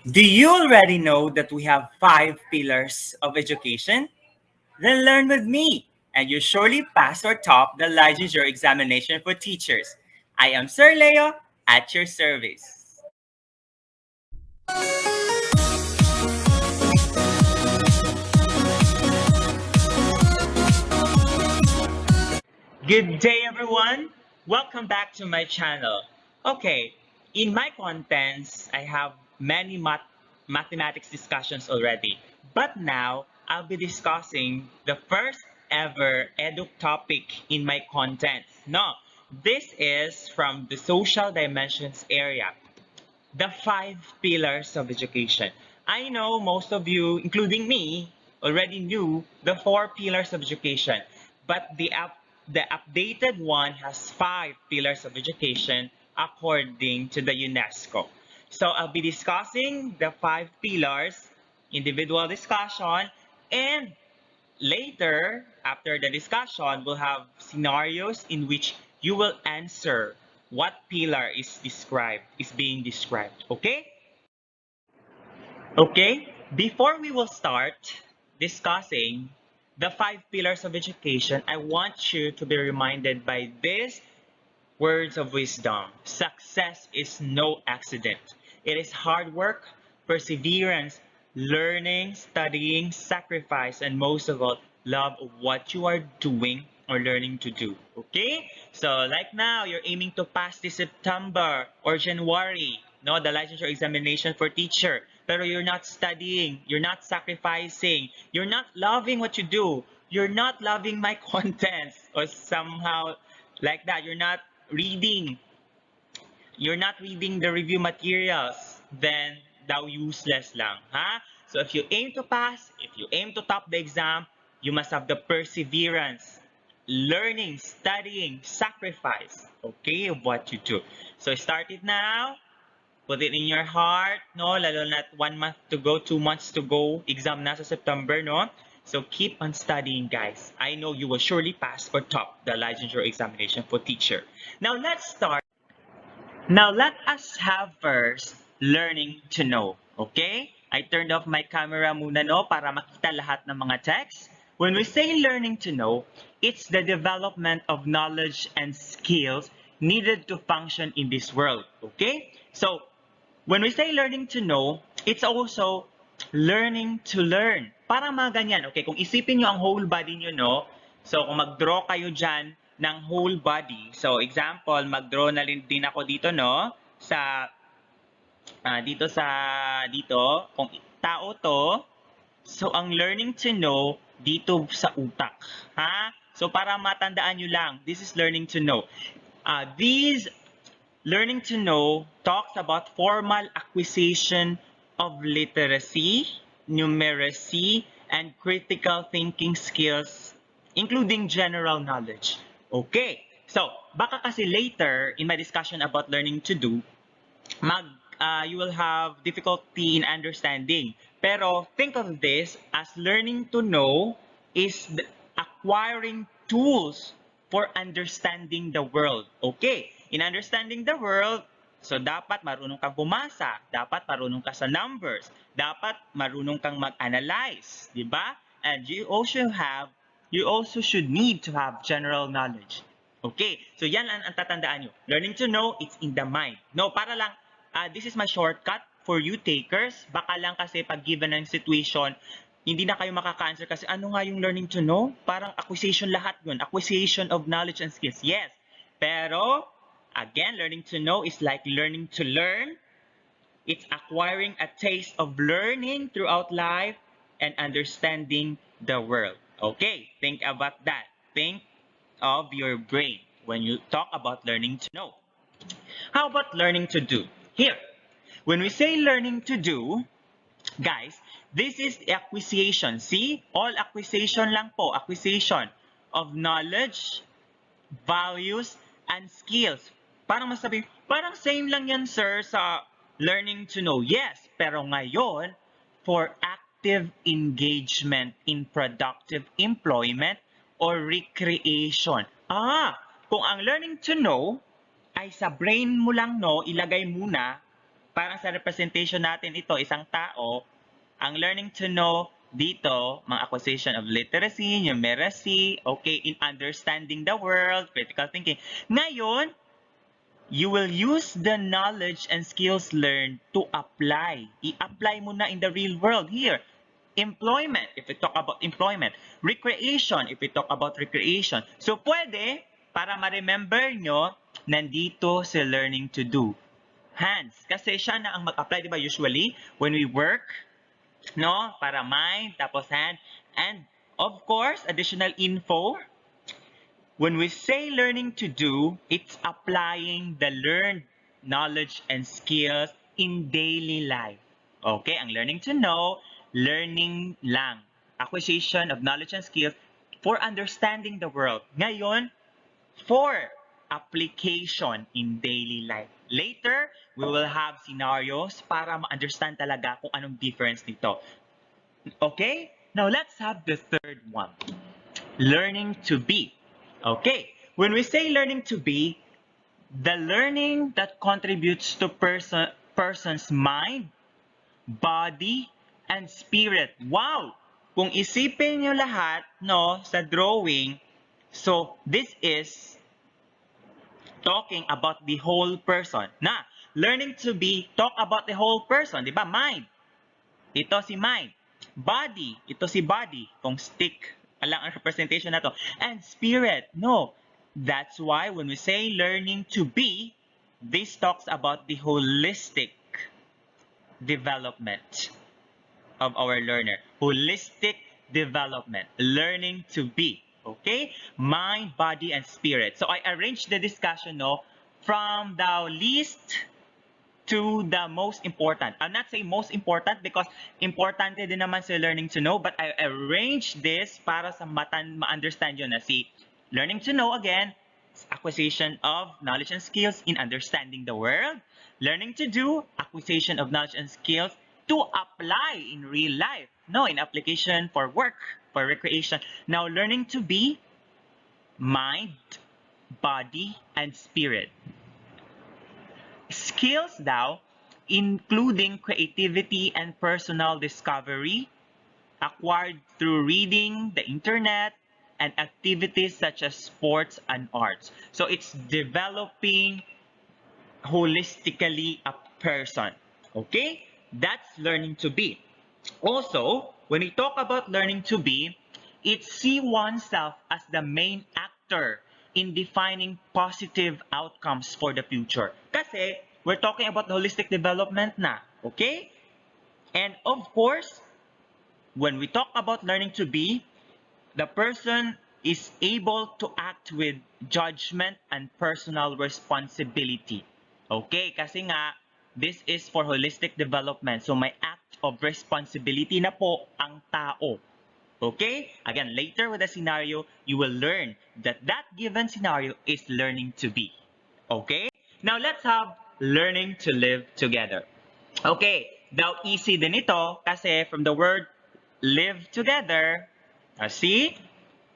Do you already know that we have 5 pillars of education? Then learn with me, and you surely pass or top the licensure examination for teachers. I am Sir Leo at your service. Good day, everyone. Welcome back to my channel. Okay, in my contents, I have many mathematics discussions already. But now, I'll be discussing the first ever edu topic in my contents. No, this is from the social dimensions area, the 5 pillars of education. I know most of you, including me, already knew the 4 pillars of education, but the updated one has 5 pillars of education according to the UNESCO. So I'll be discussing the 5 pillars, individual discussion, and later, after the discussion, we'll have scenarios in which you will answer what pillar is being described. Okay? Okay, before we will start discussing the 5 pillars of education, I want you to be reminded by these words of wisdom. Success is no accident. It is hard work, perseverance, learning, studying, sacrifice, and most of all, love of what you are doing or learning to do. Okay? So, like now, you're aiming to pass this September or January, no, the licensure examination for teacher. Pero you're not studying, you're not sacrificing, you're not loving what you do, you're not loving my contents, or somehow like that, reading you're not reading the review materials, then daw useless lang, ha? So if you aim to pass, if you aim to top the exam, you must have the perseverance, learning, studying, sacrifice, okay, of what you do. So start it now. Put it in your heart, no? Lalo na 1 month to go, 2 months to go, exam na sa September, no? So keep on studying, guys. I know you will surely pass or top the licensure examination for teacher. Now let's start. Now let us have first learning to know. Okay? I turned off my camera muna, no, para makita lahat ng mga text. When we say learning to know, it's the development of knowledge and skills needed to function in this world. Okay? So when we say learning to know, it's also learning to learn. Parang mga ganyan. Okay, kung isipin nyo ang whole body nyo, no? So, kung mag-draw kayo dyan ng whole body. So, example, mag-draw na din ako dito, no? Dito, kung tao to, so ang learning to know, dito sa utak. Ha? So, para matandaan nyo lang, this is learning to know. These learning to know talks about formal acquisition of literacy, numeracy, and critical thinking skills, including general knowledge. Okay, so baka kasi later in my discussion about learning to do, you will have difficulty in understanding. Pero think of this as learning to know is acquiring tools for understanding the world. Okay, in understanding the world, so dapat marunong kang bumasa, dapat marunong ka sa numbers, dapat marunong kang mag-analyze, di ba? And you also should need to have general knowledge. Okay, so yan ang tatandaan nyo. Learning to know, it's in the mind. No, para lang, this is my shortcut for you takers. Baka lang kasi pag given ng situation, hindi na kayo makaka-answer kasi ano nga yung learning to know? Parang acquisition lahat yun. Acquisition of knowledge and skills. Yes. Pero, again, learning to know is like learning to learn. It's acquiring a taste of learning throughout life and understanding the world. Okay, think about that. Think of your brain when you talk about learning to know. How about learning to do? Here, when we say learning to do, guys, this is acquisition. See? All acquisition lang po. Acquisition of knowledge, values, and skills. Parang masabi, parang same lang yan, sir, sa learning to know. Yes, pero ngayon, for active engagement in productive employment or recreation. Kung ang learning to know ay sa brain mo lang, no, ilagay muna, parang sa representation natin ito, isang tao, ang learning to know dito, mga acquisition of literacy, numeracy, okay, in understanding the world, critical thinking. Ngayon, you will use the knowledge and skills learned to apply. I-apply mo na in the real world. Here, employment, if we talk about employment. Recreation, if we talk about recreation. So, pwede, para ma-remember nyo, nandito si learning to do. Hands. Kasi siya na ang mag-apply, di ba? Usually, when we work, no? Para mind, tapos hand. And, of course, additional info. When we say learning to do, it's applying the learned knowledge and skills in daily life. Okay? Ang learning to know, learning lang. Acquisition of knowledge and skills for understanding the world. Ngayon, for application in daily life. Later, we will have scenarios para ma-understand talaga kung anong difference nito. Okay? Now, let's have the third one. Learning to be. Okay, when we say learning to be, the learning that contributes to person's mind, body, and spirit. Wow! Kung isipin nyo lahat, no, sa drawing, so this is talking about the whole person. Na, learning to be, talk about the whole person, di ba? Mind. Ito si mind. Body. Ito si body. Kung stick lang ang representation na to. And spirit. No. That's why when we say learning to be, this talks about the holistic development of our learner. Holistic development. Learning to be. Okay? Mind, body, and spirit. So I arranged the discussion, no, from the least to the most important. I'm not saying most important because importante din naman sa learning to know, but I arranged this para sa ma-understand yun na si learning to know, again, acquisition of knowledge and skills in understanding the world. Learning to do, acquisition of knowledge and skills to apply in real life. No, in application for work, for recreation. Now, learning to be, mind, body, and spirit. Skills daw, including creativity and personal discovery, acquired through reading, the internet, and activities such as sports and arts. So it's developing holistically a person. Okay? That's learning to be. Also, when we talk about learning to be, it's see oneself as the main actor in defining positive outcomes for the future. Kasi, we're talking about holistic development na. Okay? And of course, when we talk about learning to be, the person is able to act with judgment and personal responsibility. Okay? Kasi nga, this is for holistic development. So, may act of responsibility na po ang tao. Okay? Again, later with the scenario, you will learn that that given scenario is learning to be. Okay? Now, let's have learning to live together. Okay. Daw easy din ito kasi from the word live together, see?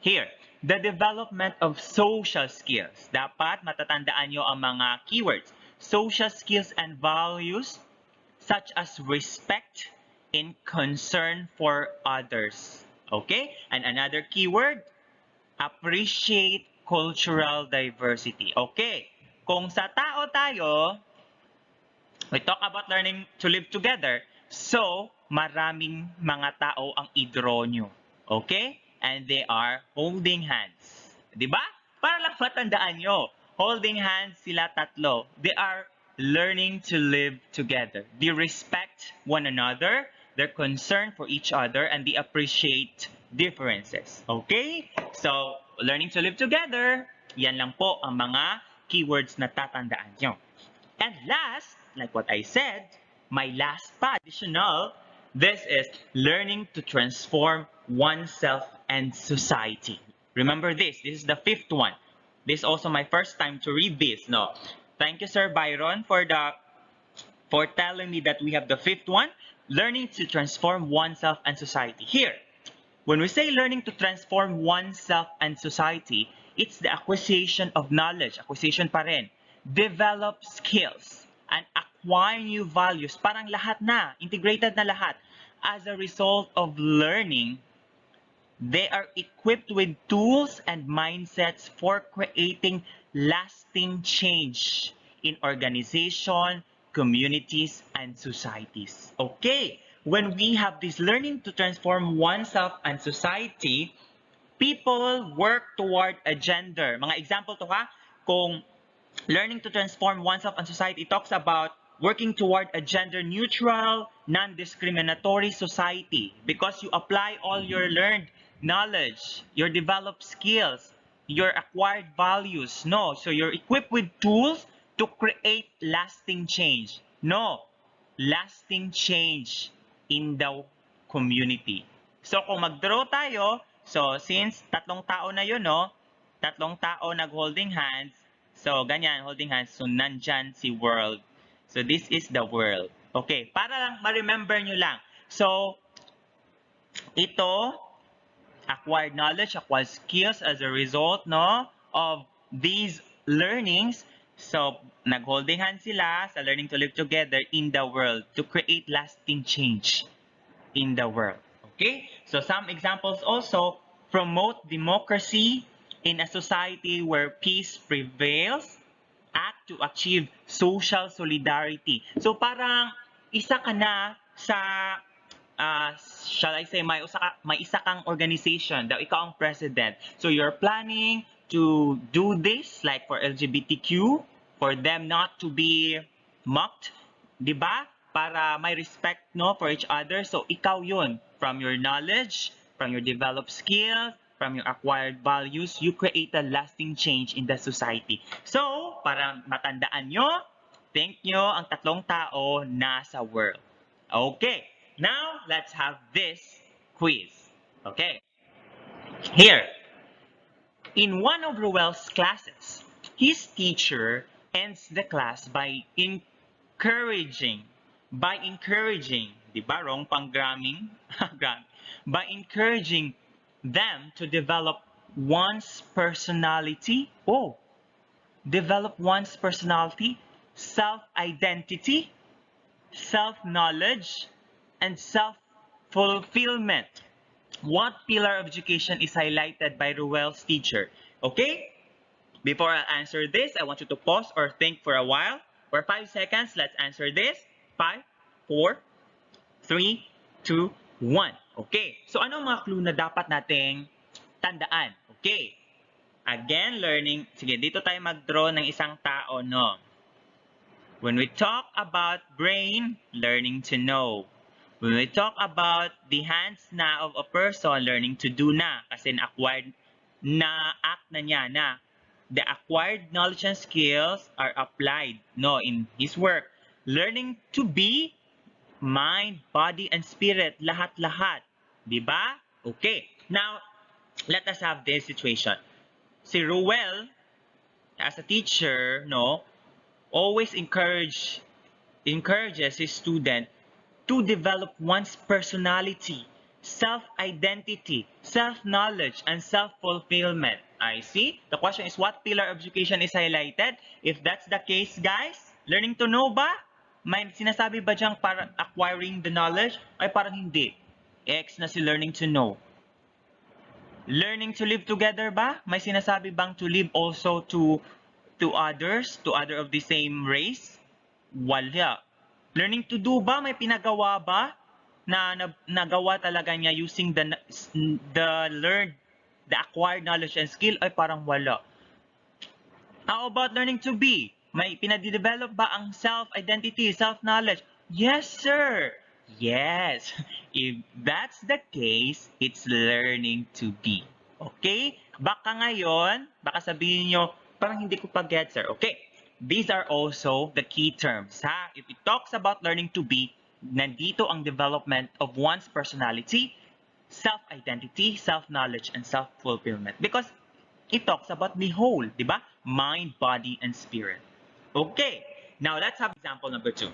Here, the development of social skills. Dapat matatandaan nyo ang mga keywords. Social skills and values such as respect and concern for others. Okay? And another keyword, appreciate cultural diversity. Okay. Kung sa tao tayo, we talk about learning to live together. So, maraming mga tao ang i-draw nyo. Okay? And they are holding hands. Diba? Para lang matandaan nyo. Holding hands sila tatlo. They are learning to live together. They respect one another, their concern for each other, and they appreciate differences. Okay? So, learning to live together, yan lang po ang mga keywords na tatandaan nyo. And last, like what I said, my last pa, additional, this is learning to transform oneself and society. Remember this is the fifth one. This is also my first time to read this. No, thank you, Sir Byron, for telling me that we have the fifth one, learning to transform oneself and society. Here, when we say learning to transform oneself and society, it's the acquisition of knowledge, acquisition pa rin, develop skills, and acquire acquire new values. Parang lahat na, integrated na lahat. As a result of learning, they are equipped with tools and mindsets for creating lasting change in organization, communities, and societies. Okay, when we have this learning to transform oneself and society, people work toward a gender. Mga example to ha, kung learning to transform oneself and society talks about working toward a gender-neutral, non-discriminatory society because you apply all your learned knowledge, your developed skills, your acquired values. No, so you're equipped with tools to create lasting change. No, lasting change in the community. So kung mag-draw tayo, so since tatlong tao na yun, no? Tatlong tao nag-holding hands. So ganyan, holding hands. So nandyan si world. So this is the world. Okay, para lang ma-remember nyo lang. So ito, acquired knowledge, acquired skills as a result, no, of these learnings. So, nag-holding hands sila sa learning to live together in the world to create lasting change in the world. Okay? So, some examples also, promote democracy in a society where peace prevails, act to achieve social solidarity. So, parang isa ka na sa shall I say, may isa kang organization, daw ikaw ang president. So you're planning to do this, like for LGBTQ, for them not to be mocked, di ba? Para may respect, no, for each other. So ikaw yun, from your knowledge, from your developed skills, from your acquired values, you create a lasting change in the society. So, para matandaan nyo, think nyo ang tatlong tao nasa world. Okay. Now, let's have this quiz. Okay. Here, in one of Ruel's classes, his teacher ends the class by encouraging, di ba? Wrong pang gramming. By encouraging them to develop one's personality. Oh, develop one's personality, self-identity, self-knowledge, and self-fulfillment. What pillar of education is highlighted by Ruel's teacher? Okay? Before I answer this, I want you to pause or think for a while. For 5 seconds, let's answer this. 5, 4, 3, 2, 1. Okay. So, ano ang mga clue na dapat nating tandaan? Okay. Again, learning. Sige, dito tayo mag-draw ng isang tao, no? When we talk about brain, learning to know. When we talk about the hands na of a person, learning to do na. Kasi na-acquired na act na niya na. The acquired knowledge and skills are applied, no, in his work. Learning to be, mind, body, and spirit. Lahat-lahat. Diba? Okay. Now, let us have this situation. Si Ruel, as a teacher, no, always encourages his student to develop one's personality, self-identity, self-knowledge, and self-fulfillment. I see. The question is, what pillar of education is highlighted? If that's the case, guys, learning to know ba? May sinasabi ba diyang para acquiring the knowledge? Ay parang hindi. X na si learning to know. Learning to live together ba? May sinasabi bang to live also to others, to other of the same race? Wala. Learning to do ba? May pinagawa ba? Na nagawa talaga niya using the learned, the acquired knowledge and skill? Ay parang wala. How about learning to be? May pinadidevelop ba ang self-identity, self-knowledge? Yes, sir. Yes. If that's the case, it's learning to be. Okay? Baka ngayon, baka sabihin nyo, parang hindi ko pa-get, sir. Okay. These are also the key terms. Ha? If it talks about learning to be, nandito ang development of one's personality, self-identity, self-knowledge, and self-fulfillment. Because it talks about the whole, di ba? Mind, body, and spirit. Okay. Now, let's have example number 2.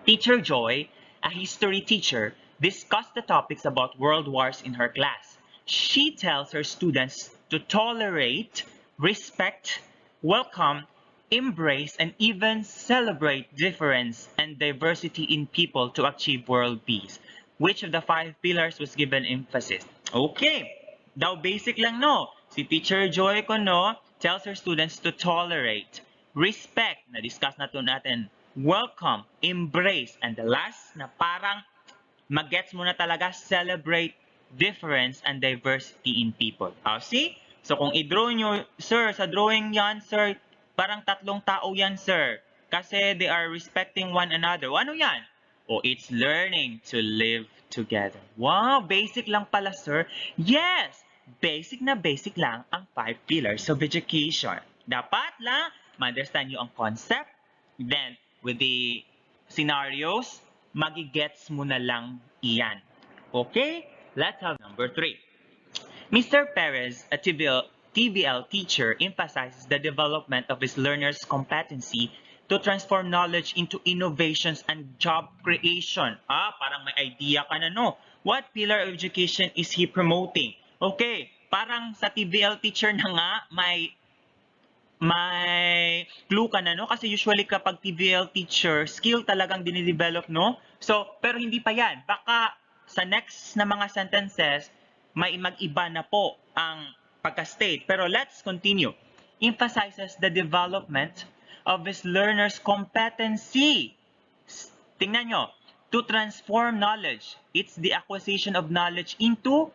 Teacher Joy, a history teacher, discussed the topics about world wars in her class. She tells her students to tolerate, respect, welcome, embrace, and even celebrate difference and diversity in people to achieve world peace. Which of the 5 pillars was given emphasis? Okay, daw basic lang no. Si Teacher Joy ko no, tells her students to tolerate, respect, na-discuss na to natin, welcome, embrace, and the last na parang magets mo na talaga, celebrate difference and diversity in people. See? So kung i-draw nyo, sir, sa drawing yan, sir, parang 3 tao yan, sir. Kasi they are respecting one another. Ano yan? It's learning to live together. Wow, basic lang pala, sir. Yes, basic na basic lang ang 5 pillars of education. Dapat lang ma-understand nyo ang concept. Then, with the scenarios, magigets mo na lang iyan. Okay? Let's have number 3. Mr. Perez, a TVL teacher, emphasizes the development of his learners' competency to transform knowledge into innovations and job creation. Parang may idea ka na, no? What pillar of education is he promoting? Okay, parang sa TVL teacher na nga, may clue ka na, no? Kasi usually kapag TVL teacher, skill talagang dinidevelop, no? So, pero hindi pa yan. Baka sa next na mga sentences, may mag-iba na po ang pagka-state. Pero let's continue. Emphasizes the development of his learner's competency. Tingnan nyo. To transform knowledge. It's the acquisition of knowledge into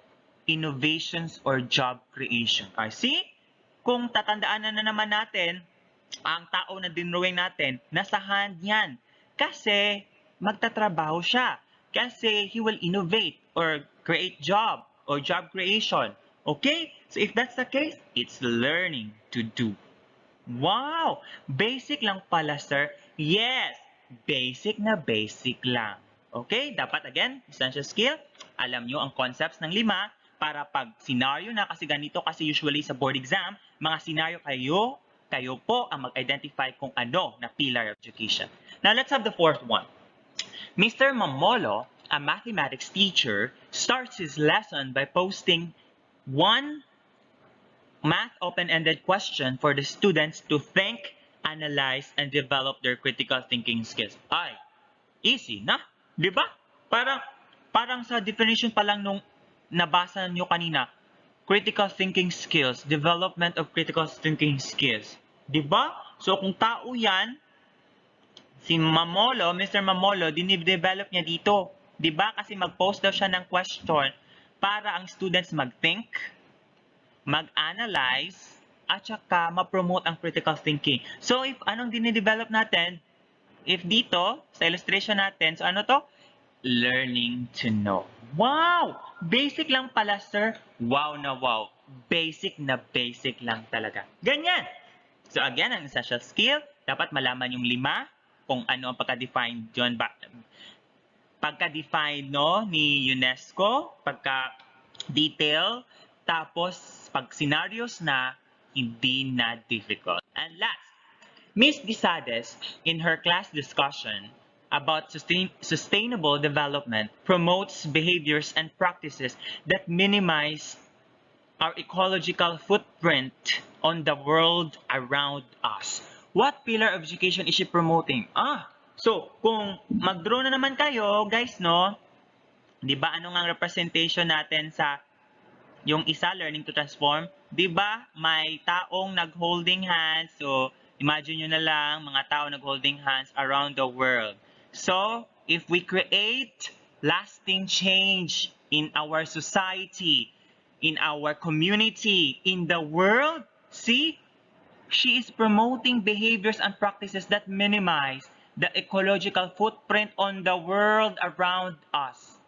innovations or job creation. See? Kung tatandaan na naman natin, ang tao na dinrawing natin, nasa hand yan. Kasi magtatrabaho siya. Kasi he will innovate or create job or job creation. Okay? So if that's the case, it's learning to do. Wow! Basic lang pala, sir. Yes! Basic na basic lang. Okay? Dapat again, essential skill, alam nyo ang concepts ng 5 para pag scenario na, kasi ganito kasi usually sa board exam, mga scenario kayo po ang mag-identify kung ano na pillar of education. Now, let's have the 4th one. Mr. Mamolo, a mathematics teacher, starts his lesson by posting one math open-ended question for the students to think, analyze, and develop their critical thinking skills. Easy na, di ba? Parang sa definition pa lang nung nabasa nyo kanina, critical thinking skills, development of critical thinking skills. Di ba? So kung tao yan, si Mamolo, Mr. Mamolo, dinidevelop niya dito. Di ba? Kasi mag-post daw siya ng question para ang students mag-think, mag-analyze, at saka ma-promote ang critical thinking. So, if anong dinidevelop natin, if dito, sa illustration natin, so ano to? Learning to know. Wow! Basic lang pala, sir. Wow na wow. Basic na basic lang talaga. Ganyan! So, again, ang essential skill, dapat malaman yung 5, kung ano ang pagka-define dyan. Pagka-define, no, ni UNESCO, pagka-detail, tapos pag scenarios na, hindi na difficult. And last, Ms. Desades, in her class discussion about sustainable development, promotes behaviors and practices that minimize our ecological footprint on the world around us. What pillar of education is she promoting? So kung mag-draw na naman kayo, guys, no? 'Di ba ano nga representation natin sa yung isa, learning to transform? 'Di ba? May taong nag-holding hands. So imagine nyo na lang, mga tao nag-holding hands around the world. So if we create lasting change in our society, in our community, in the world, see, she is promoting behaviors and practices that minimize the ecological footprint on the world around us.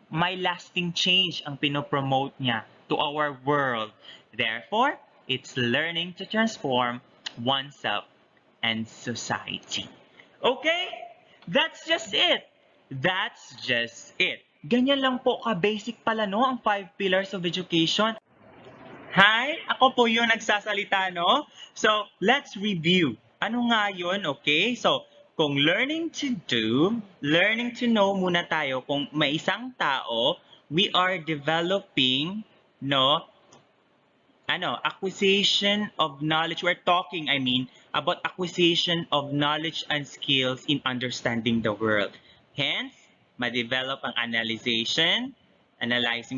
May lasting change ang pinopromote niya to our world. Therefore, it's learning to transform oneself and society. Okay? That's just it. That's just it. Ganyan lang po ka-basic pala, no, ang 5 pillars of education. Hi, ako po yung nagsasalita, no? So, let's review. Ano nga yun, okay? So, kung learning to do, learning to know muna tayo. Kung may isang tao, we are developing, no, acquisition of knowledge. We're talking, about acquisition of knowledge and skills in understanding the world. Hence, ma-develop ang analyzing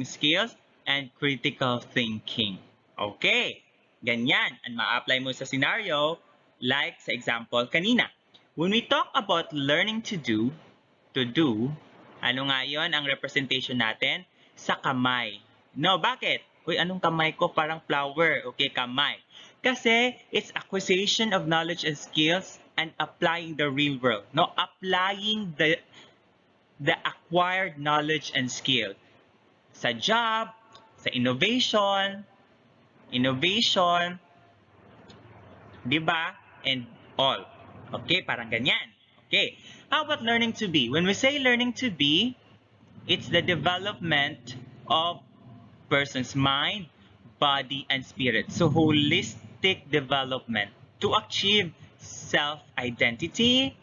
skills, and critical thinking. Okay, ganyan. Ang ma-apply mo sa scenario, like sa example kanina. When we talk about learning to do, ano nga yon ang representation natin? Sa kamay. No, bakit? Uy, anong kamay ko? Parang flower. Okay, kamay. Kasi it's acquisition of knowledge and skills and applying the real world. No, applying the acquired knowledge and skill sa job, sa innovation, di ba? And all. Okay, parang ganyan. Okay. How about learning to be? When we say learning to be, it's the development of person's mind, body, and spirit. So holistic development to achieve self-identity,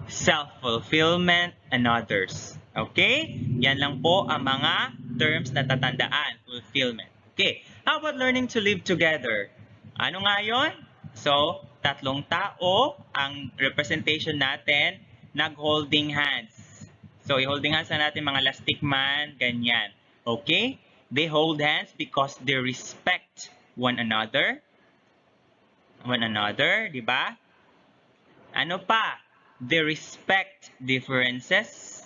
self-fulfillment, and others. Okay? Yan lang po ang mga terms na tatandaan. Fulfillment. Okay. How about learning to live together? Ano nga yun? So, tatlong tao ang representation natin nag-holding hands. So, i-holding hands na natin mga lastik man, ganyan. Okay? They hold hands because they respect one another. Di ba? Ano pa? They respect differences.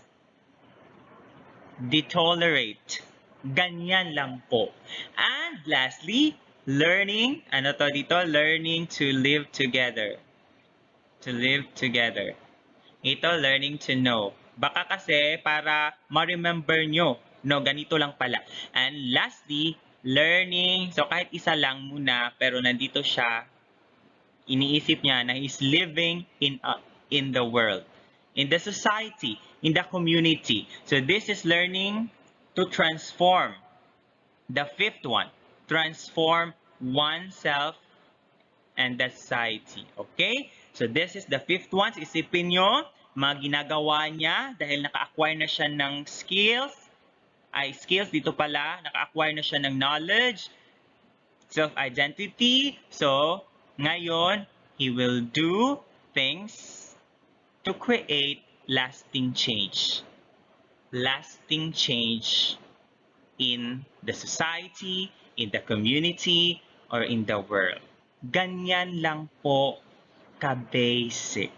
They tolerate. Ganyan lang po. And lastly, learning, ano to dito? Learning to live together. To live together. Ito, learning to know. Baka kasi para ma-remember nyo, no, ganito lang pala. And lastly, learning, so kahit isa lang muna, pero nandito siya, iniisip niya na he's living in the world, in the society, in the community. So this is learning to transform. The fifth one, transform oneself and the society. Okay? So this is the fifth one. Isipin nyo, mga ginagawa niya dahil naka-acquire na siya ng skills. Skills dito pala, naka-acquire na siya ng knowledge, self-identity. So, ngayon, he will do things to create lasting change. Lasting change in the society, in the community, or in the world. Ganyan lang po ka-basic.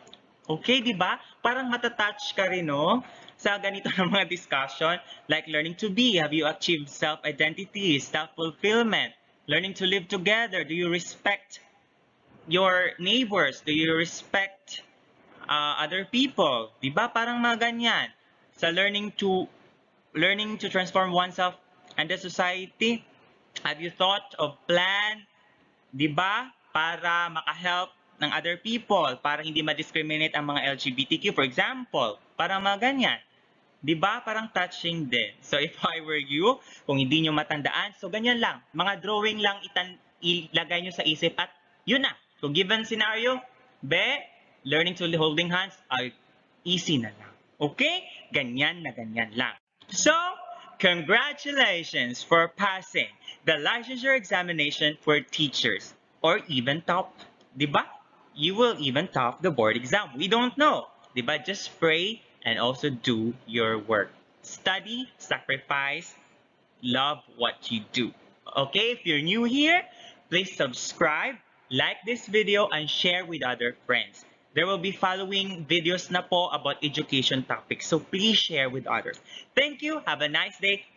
Okay, di ba? Parang matatouch ka rin, no? Sa ganito ng mga discussion, like learning to be, have you achieved self-identity, self-fulfillment, learning to live together, do you respect your neighbors, do you respect other people, di ba? Parang mga ganyan. Sa learning to transform oneself and the society, have you thought of plan, di ba? Para makahelp ng other people, para hindi ma-discriminate ang mga LGBTQ, for example, para mga ganyan. Di ba? Parang touching din. So, if I were you, kung hindi nyo matandaan, so ganyan lang. Mga drawing lang ilagay nyo sa isip at yun na. So, given scenario, learning to holding hands, ay easy na lang. Okay? Ganyan na ganyan lang. So, congratulations for passing the licensure examination for teachers or even top, di ba? You will even top the board exam. We don't know, di ba? Just pray and also do your work. Study, sacrifice, love what you do. Okay, if you're new here, please subscribe, like this video, and share with other friends. There will be following videos na po about education topics, so please share with others. Thank you. Have a nice day.